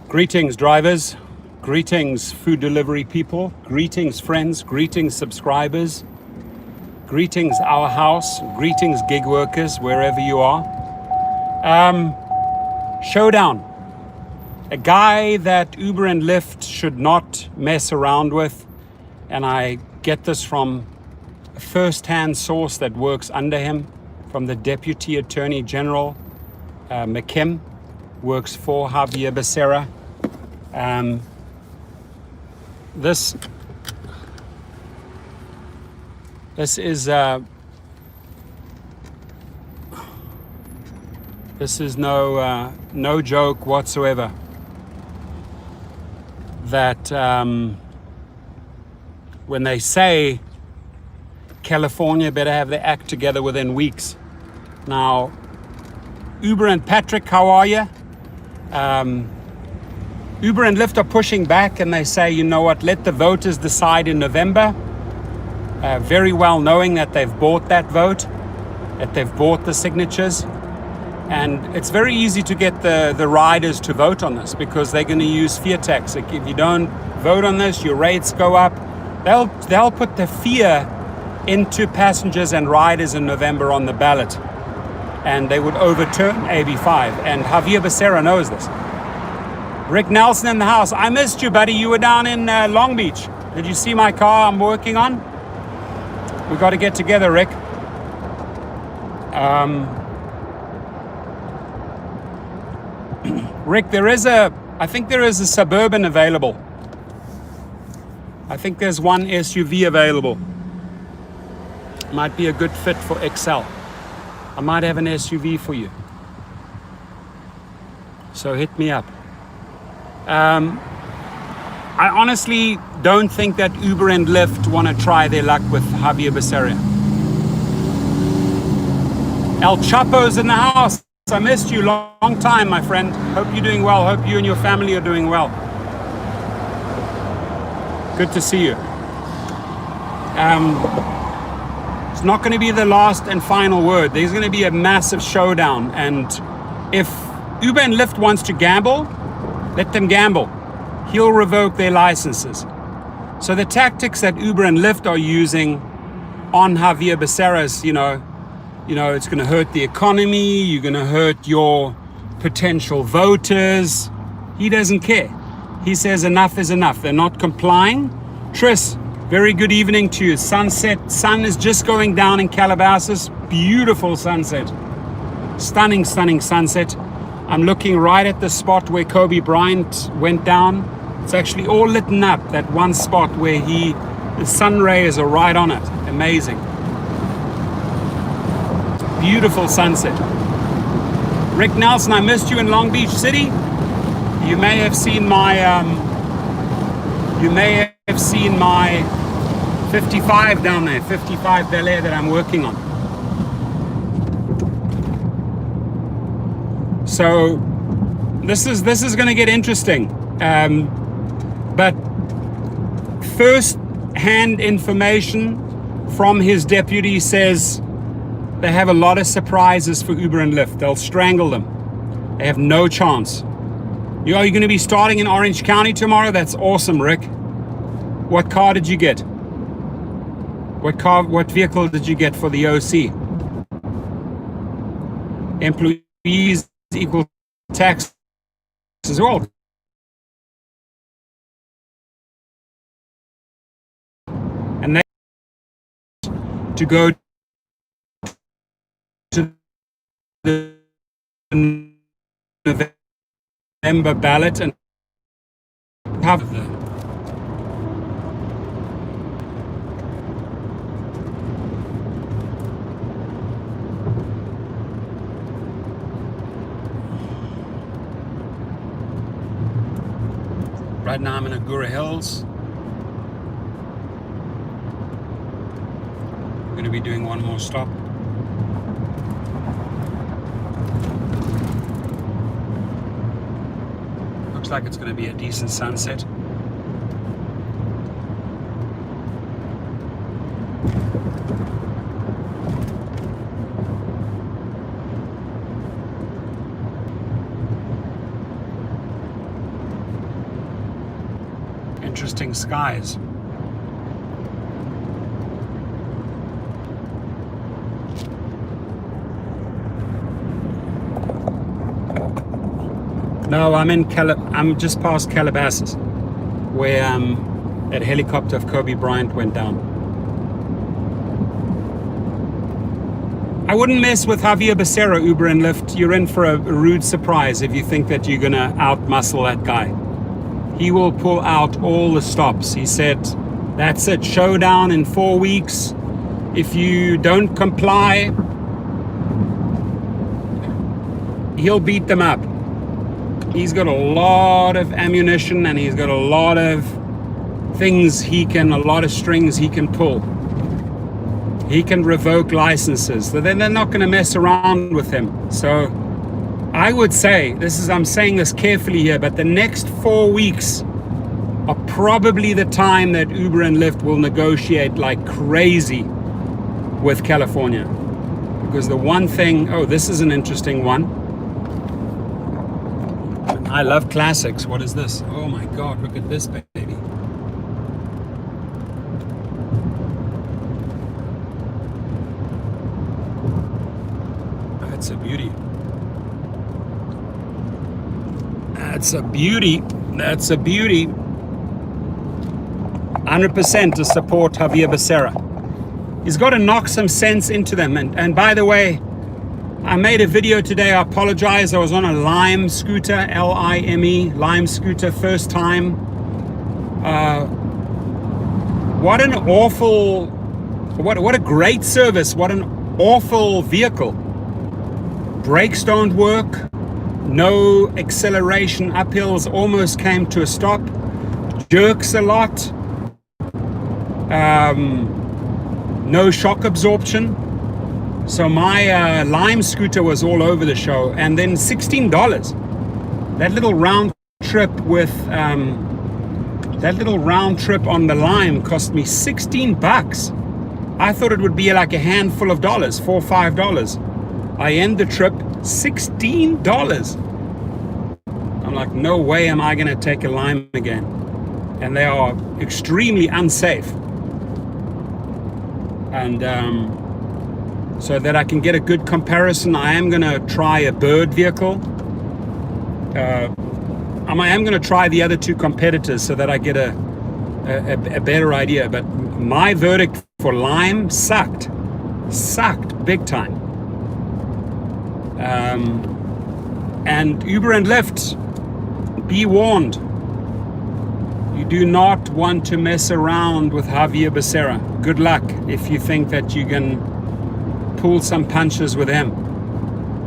Greetings, drivers. Greetings, food delivery people. Greetings, friends. Greetings, subscribers. Greetings, our house. Greetings, gig workers, wherever you are. Showdown. A guy that Uber and Lyft should not mess around with. And I get this from a first-hand source that works under him, from the Deputy Attorney General, McKim, works for Javier Becerra. This is no joke whatsoever. That when they say California better have their act together within weeks. Now, Uber and Patrick, how are you? Uber and Lyft are pushing back and they say, you know what, let the voters decide in November. Very well knowing that they've bought that vote, that they've bought the signatures. And it's very easy to get the riders to vote on this because they're going to use fear tax. Like if you don't vote on this, your rates go up. They'll put the fear into passengers and riders in November on the ballot. And they would overturn AB5. And Javier Becerra knows this. Rick Nelson in the house. I missed you, buddy. You were down in Long Beach. Did you see my car I'm working on? We got to get together, Rick. Rick, I think there is a Suburban available. I think there's one SUV available. Might be a good fit for XL. I might have an SUV for you. So hit me up. I honestly don't think that Uber and Lyft want to try their luck with Javier Becerra. El Chapo's in the house. I missed you long time, my friend. Hope you're doing well. Hope you and your family are doing well. Good to see you. It's not going to be the last and final word. There's going to be a massive showdown. And if Uber and Lyft wants to gamble, let them gamble. He'll revoke their licenses. So the tactics that Uber and Lyft are using on Javier Becerra's, it's going to hurt the economy. You're going to hurt your potential voters. He doesn't care. He says enough is enough. They're not complying. Tris, very good evening to you. Sunset. Sun is just going down in Calabasas. Beautiful sunset. Stunning, stunning sunset. I'm looking right at the spot where Kobe Bryant went down. It's actually all lit up, that one spot where the sun rays are right on it. Amazing. Beautiful sunset. Rick Nelson, I missed you in Long Beach City. You may have seen my 55 down there, 55 Bel Air that I'm working on. So this is going to get interesting, but first-hand information from his deputy says they have a lot of surprises for Uber and Lyft. They'll strangle them. They have no chance. Are you going to be starting in Orange County tomorrow? That's awesome, Rick. What car did you get? What vehicle did you get for the OC? Employees equal tax as well. And they to go to the November ballot and have the right now I'm in Agoura Hills. We're going to be doing one more stop. Looks like it's going to be a decent sunset. interesting skies. No, I'm just past Calabasas, where that helicopter of Kobe Bryant went down. I wouldn't mess with Javier Becerra, Uber and Lyft. You're in for a rude surprise if you think that you're gonna out-muscle that guy. He will pull out all the stops. He said, that's it, showdown in 4 weeks. If you don't comply, he'll beat them up. He's got a lot of ammunition and he's got a lot of a lot of strings he can pull. He can revoke licenses. So then they're not going to mess around with him. So I would say, I'm saying this carefully here, but the next 4 weeks are probably the time that Uber and Lyft will negotiate like crazy with California. Because the one thing, this is an interesting one. I love classics. What is this? Oh my God, look at this baby. That's a beauty. That's a beauty. That's a beauty. 100% to support Javier Becerra. He's got to knock some sense into them. And by the way, I made a video today. I apologize. I was on a Lime scooter, Lime, Lime scooter, first time. What an awful, what a great service. What an awful vehicle. Brakes don't work. No acceleration. Uphills almost came to a stop. Jerks a lot. No shock absorption. So my Lime scooter was all over the show. And then $16. That little round trip on the Lime cost me $16. I thought it would be like a handful of dollars, $4 or $5. I end the trip, $16. I'm like, no way am I gonna take a Lime again. And they are extremely unsafe. And so that I can get a good comparison, I am gonna try a Bird vehicle. I am gonna try the other two competitors so that I get a better idea. But my verdict for Lime sucked big time. And Uber and Lyft, be warned. You do not want to mess around with Javier Becerra. Good luck if you think that you can pull some punches with him.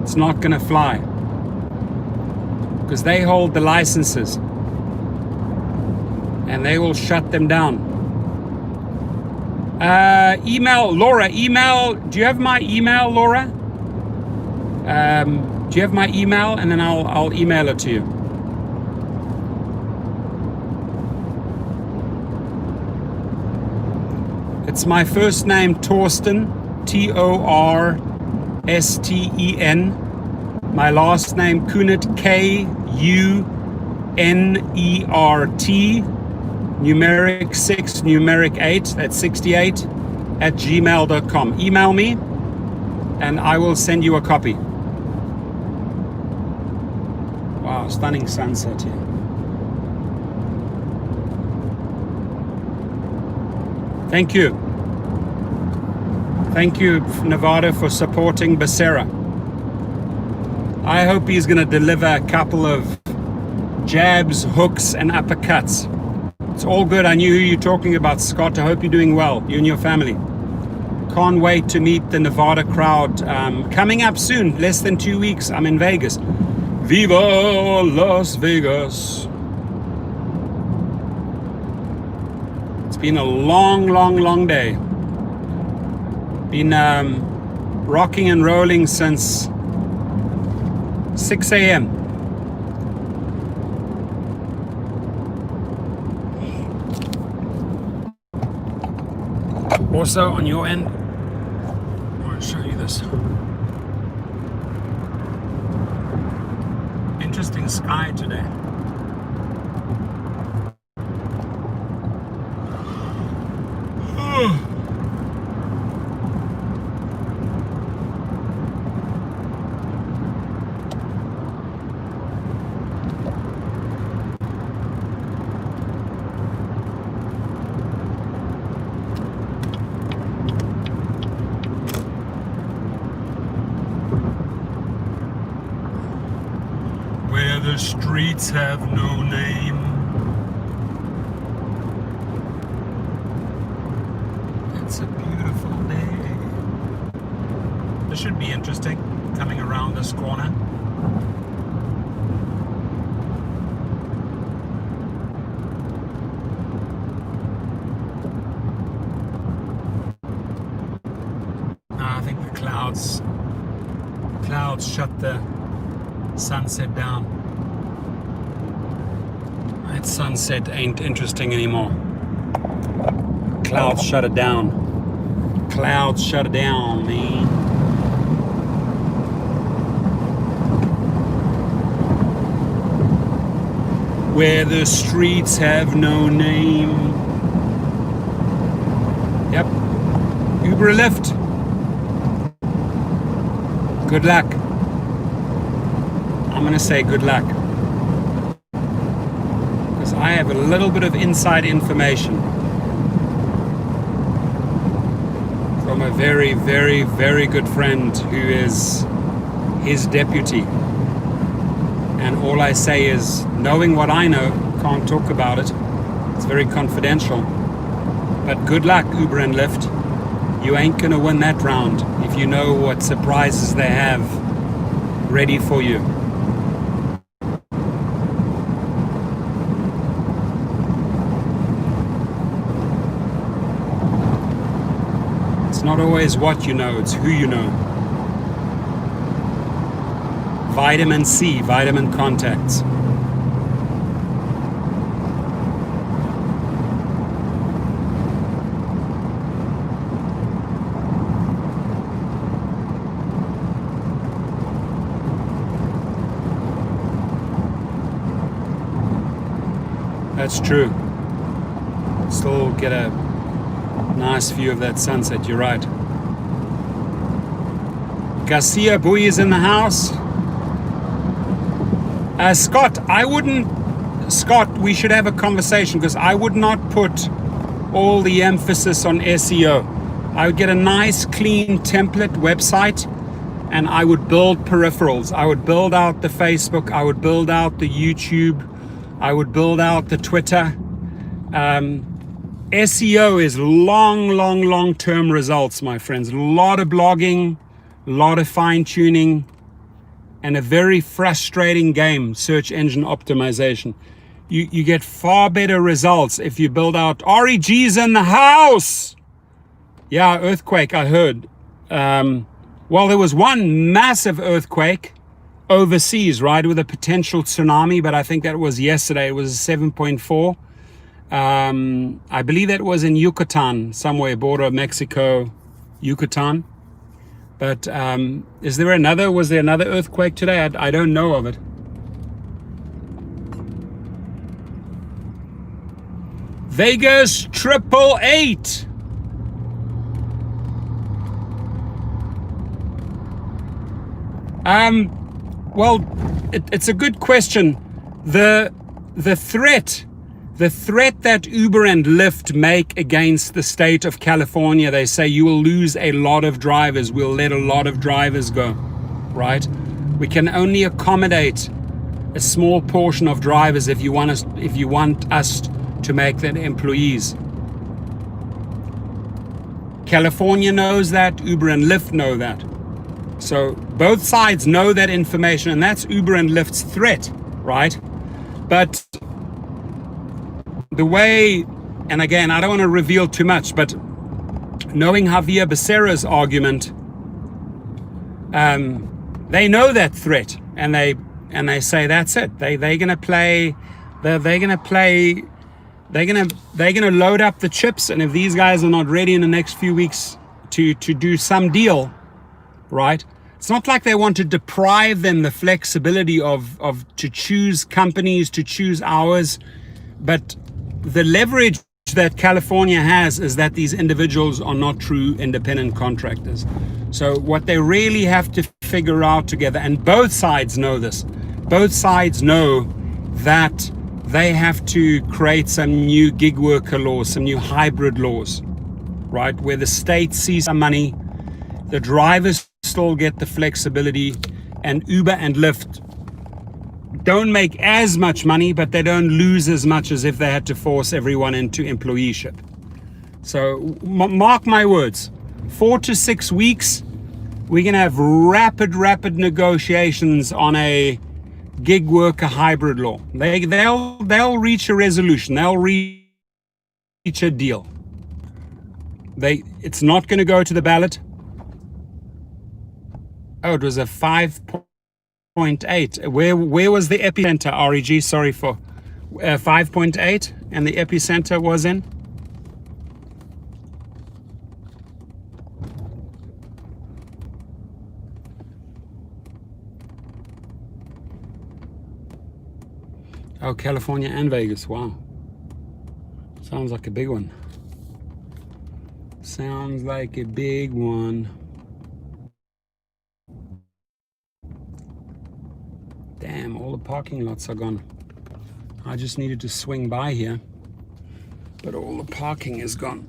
It's not gonna fly. Because they hold the licenses. And they will shut them down. Email, Laura, do you have my email, Laura? Do you have my email? And then I'll email it to you. It's my first name, Torsten, Torsten. My last name, Kunert, Kunert, numeric 6, numeric 8, that's 68, @gmail.com. Email me, and I will send you a copy. Wow, stunning sunset here. Thank you. Thank you, Nevada, for supporting Becerra. I hope he's going to deliver a couple of jabs, hooks, and uppercuts. It's all good. I knew who you're talking about, Scott. I hope you're doing well, you and your family. Can't wait to meet the Nevada crowd. Coming up soon, less than 2 weeks, I'm in Vegas. Viva Las Vegas. It's been a long day. Been rocking and rolling since 6 a.m. Also on your end, I want to show you this. Interesting sky today. Where the streets have no name. It's a beautiful day. This should be interesting, coming around this corner. I think the clouds shut the sunset down. That sunset ain't interesting anymore. Clouds shut it down. Clouds shut it down, man. Where the streets have no name. Yep. Uber or Lyft. Good luck. I'm going to say good luck. Because I have a little bit of inside information from a very, very, very good friend who is his deputy. And all I say is, knowing what I know, can't talk about it. It's very confidential. But good luck, Uber and Lyft. You ain't going to win that round if you know what surprises they have ready for you. It's not always what you know, it's who you know. Vitamin C, vitamin contacts. That's true. Still get a nice view of that sunset, you're right. Garcia Bui is in the house. Scott, we should have a conversation because I would not put all the emphasis on SEO. I would get a nice clean template website and I would build peripherals. I would build out the Facebook, I would build out the YouTube, I would build out the Twitter. SEO is long-term results, my friends. A lot of blogging, a lot of fine-tuning, and a very frustrating game, search engine optimization. You get far better results if you build out REG's in the house. Yeah, earthquake, I heard. Well, there was one massive earthquake overseas, right, with a potential tsunami, but I think that was yesterday. It was a 7.4. I believe that was in Yucatan, somewhere, border of Mexico, Yucatan. But was there another earthquake today? I don't know of it. Vegas 888. Well, it's a good question. The threat that Uber and Lyft make against the state of California, they say you will lose a lot of drivers. We'll let a lot of drivers go, right? We can only accommodate a small portion of drivers if you want us to make them employees. California knows that, Uber and Lyft know that. So both sides know that information, and that's Uber and Lyft's threat, right? But the way, and again, I don't want to reveal too much, but knowing Javier Becerra's argument, they know that threat, and they say that's it. They're gonna load up the chips, and if these guys are not ready in the next few weeks to do some deal, right? It's not like they want to deprive them the flexibility of to choose companies, to choose hours, but the leverage that California has is that these individuals are not true independent contractors. So what they really have to figure out together, and both sides know this, both sides know that they have to create some new gig worker laws, some new hybrid laws, right? Where the state sees some money, the drivers still get the flexibility, and Uber and Lyft don't make as much money, but they don't lose as much as if they had to force everyone into employeeship. So mark my words, 4 to 6 weeks, we're going to have rapid negotiations on a gig worker hybrid law. They'll reach a resolution. They'll reach a deal. It's not going to go to the ballot. Oh, it was a 5.8. Where was the epicenter, REG? Sorry for 5.8, and the epicenter was in. Oh, California and Vegas. Wow. Sounds like a big one. Sounds like a big one. Damn, all the parking lots are gone. I just needed to swing by here, but all the parking is gone.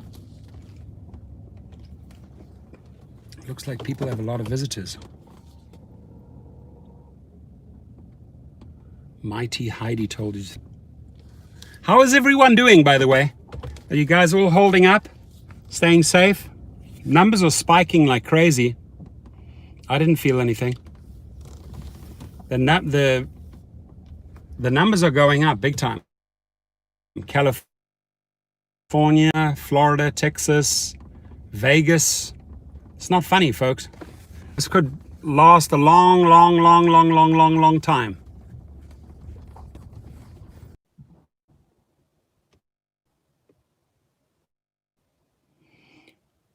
Looks like people have a lot of visitors. Mighty Heidi told you. How is everyone doing, by the way? Are you guys all holding up? Staying safe? Numbers are spiking like crazy. I didn't feel anything. The numbers are going up big time. California, Florida, Texas, Vegas. It's not funny, folks. This could last a long time.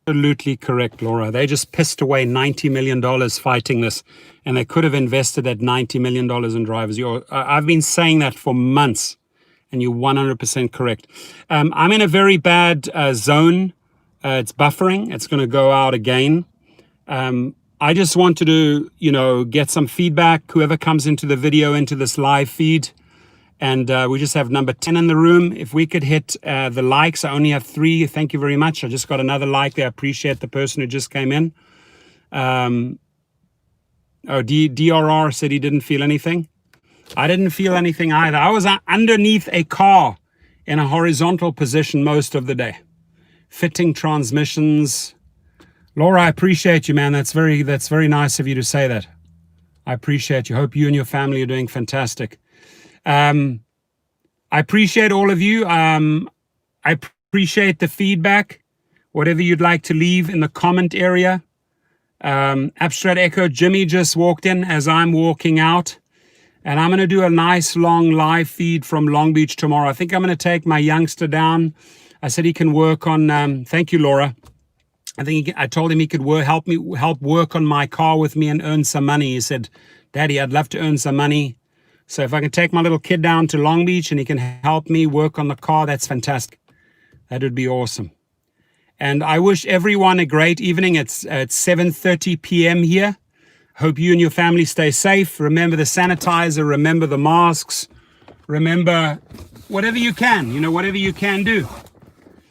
Absolutely correct, Laura. They just pissed away $90 million fighting this, and they could have invested that $90 million in drivers. I've been saying that for months, and you're 100% correct. I'm in a very bad zone. It's buffering. It's going to go out again. I just wanted to, get some feedback. Whoever comes into the video, into this live feed. And we just have number 10 in the room. If we could hit the likes, I only have 3. Thank you very much. I just got another like there. I appreciate the person who just came in. DRR said he didn't feel anything. I didn't feel anything either. I was underneath a car in a horizontal position most of the day, fitting transmissions. Laura, I appreciate you, man. That's very nice of you to say that. I appreciate you. Hope you and your family are doing fantastic. I appreciate all of you. I appreciate the feedback, whatever you'd like to leave in the comment area. Abstract Echo, Jimmy just walked in as I'm walking out, and I'm going to do a nice long live feed from Long Beach tomorrow. I think I'm going to take my youngster down. I said he can work on, thank you, Laura. I told him he could help work on my car with me and earn some money. He said, Daddy, I'd love to earn some money. So if I can take my little kid down to Long Beach and he can help me work on the car, that's fantastic. That would be awesome. And I wish everyone a great evening. It's at 7:30 p.m. here. Hope you and your family stay safe. Remember the sanitizer. Remember the masks. Remember whatever you can, whatever you can do.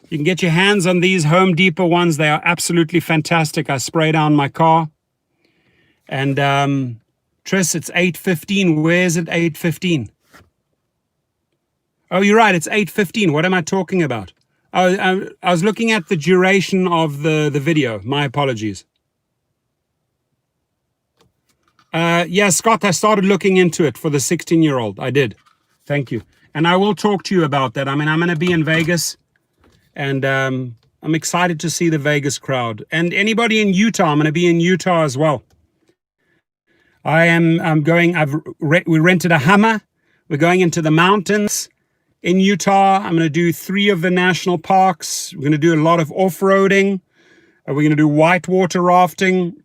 You can get your hands on these Home Depot ones. They are absolutely fantastic. I spray down my car. And Tris, it's 8:15. Where is it 8:15? Oh, you're right. It's 8:15. What am I talking about? I was looking at the duration of the video. My apologies. Yeah, Scott, I started looking into it for the 16-year-old. I did. Thank you. And I will talk to you about that. I mean, I'm going to be in Vegas, and I'm excited to see the Vegas crowd. And anybody in Utah, I'm going to be in Utah as well. I'm going, we rented a Hummer. We're going into the mountains in Utah. I'm going to do 3 of the national parks. We're going to do a lot of off-roading. We're going to do whitewater rafting.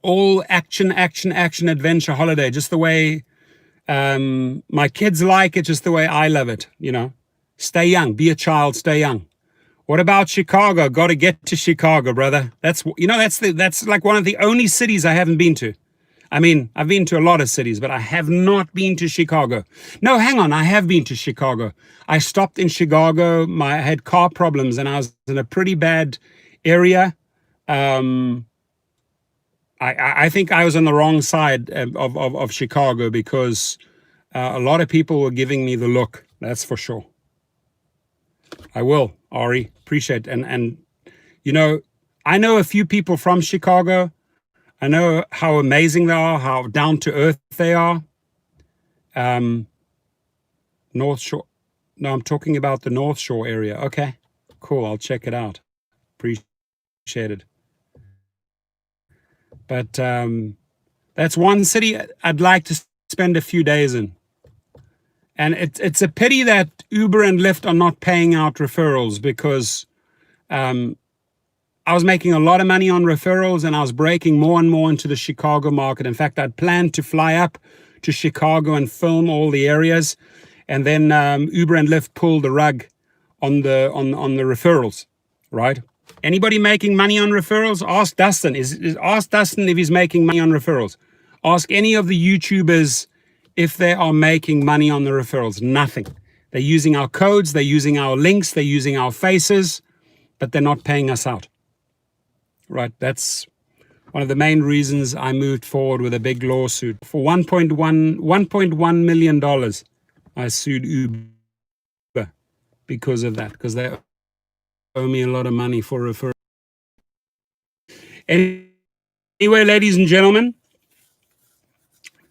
All action, adventure holiday. Just the way my kids like it, just the way I love it, Stay young, be a child, stay young. What about Chicago? Got to get to Chicago, brother. That's like one of the only cities I haven't been to. I mean, I've been to a lot of cities, but I have not been to Chicago. No, hang on. I have been to Chicago. I stopped in Chicago. I had car problems and I was in a pretty bad area. I think I was on the wrong side of Chicago because A lot of people were giving me the look, that's for sure. I will, Ari, appreciate it. And you know, I know a few people from Chicago. I know how amazing they are, how down to earth they are. North Shore. No, I'm talking about the North Shore area. Okay, cool. I'll check it out. Appreciate it. But that's one city I'd like to spend a few days in. And it's a pity that Uber and Lyft are not paying out referrals, because I was making a lot of money on referrals and I was breaking more and more into the Chicago market. In fact, I'd planned to fly up to Chicago and film all the areas. And then Uber and Lyft pulled the rug on the referrals, right? Anybody making money on referrals? Ask Dustin. Ask Dustin if he's making money on referrals. Ask any of the YouTubers if they are making money on the referrals. Nothing. They're using our codes, they're using our links, they're using our faces, but they're not paying us out. Right, that's one of the main reasons I moved forward with a big lawsuit. For $1.1 million, I sued Uber because of that, because they owe me a lot of money for referral. Anyway, ladies and gentlemen,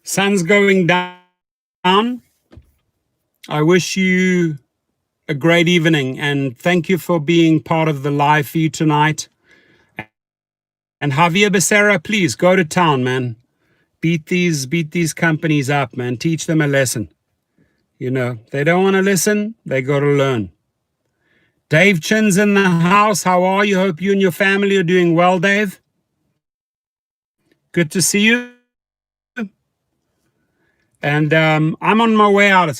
sun's going down. I wish you a great evening, and thank you for being part of the live feed tonight. And Javier Becerra, please go to town, man. Beat these companies up, man. Teach them a lesson. You know, they don't want to listen, they got to learn. Dave Chin's in the house. How are you? Hope you and your family are doing well, Dave. Good to see you. And I'm on my way out. It's